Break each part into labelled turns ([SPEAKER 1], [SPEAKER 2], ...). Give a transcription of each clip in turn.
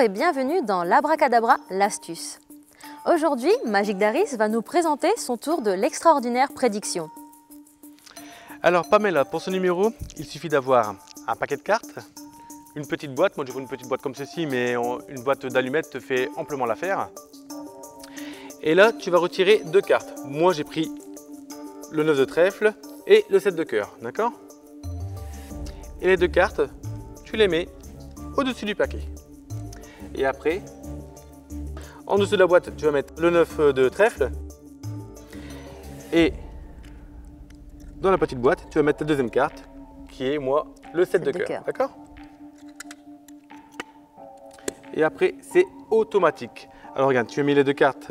[SPEAKER 1] et bienvenue dans l'Abracadabra, l'astuce. Aujourd'hui, Magic Daris va nous présenter son tour de l'extraordinaire prédiction.
[SPEAKER 2] Alors Pamela, pour ce numéro, il suffit d'avoir un paquet de cartes, une petite boîte, moi je veux une petite boîte comme ceci, mais une boîte d'allumettes te fait amplement l'affaire. Et là, tu vas retirer deux cartes. Moi j'ai pris le 9 de trèfle et le 7 de cœur, d'accord? Et les deux cartes, tu les mets au-dessus du paquet. Et après, en dessous de la boîte, tu vas mettre le 9 de trèfle. Et dans la petite boîte, tu vas mettre la deuxième carte, qui est, moi, le 7 de cœur. D'accord? Et après, c'est automatique. Alors regarde, tu as mis les deux cartes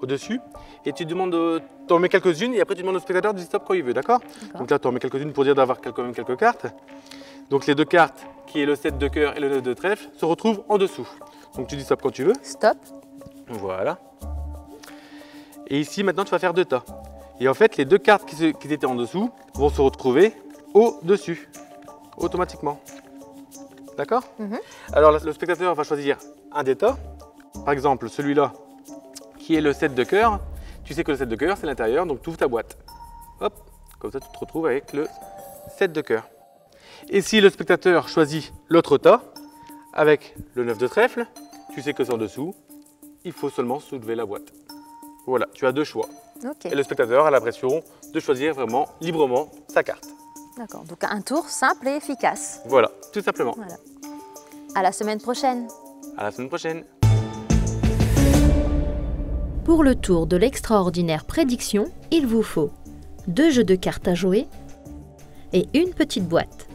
[SPEAKER 2] au-dessus et tu demandes, tu en mets quelques-unes et après tu demandes au spectateur de dire stop quand il veut, d'accord? Donc là, tu en mets quelques-unes pour dire d'avoir quand même quelques cartes. Donc les deux cartes, qui est le 7 de cœur et le 9 de trèfle, se retrouvent en dessous. Donc tu dis stop quand tu veux.
[SPEAKER 1] Stop.
[SPEAKER 2] Voilà. Et ici, maintenant, tu vas faire deux tas. Et en fait, les deux cartes qui étaient en dessous vont se retrouver au-dessus, automatiquement. D'accord? Alors, le spectateur va choisir un des tas. Par exemple, celui-là, qui est le 7 de cœur. Tu sais que le 7 de cœur, c'est l'intérieur, donc tu ouvres ta boîte. Hop, comme ça, tu te retrouves avec le 7 de cœur. Et si le spectateur choisit l'autre tas, avec le 9 de trèfle, tu sais que c'est en dessous, il faut seulement soulever la boîte. Voilà, tu as deux choix. Et le spectateur a l'impression de choisir vraiment librement sa carte.
[SPEAKER 1] D'accord, donc un tour simple et efficace.
[SPEAKER 2] Voilà, tout simplement.
[SPEAKER 1] Voilà. À la semaine prochaine.
[SPEAKER 2] À la semaine prochaine.
[SPEAKER 3] Pour le tour de l'extraordinaire prédiction, il vous faut 2 jeux de cartes à jouer et une petite boîte.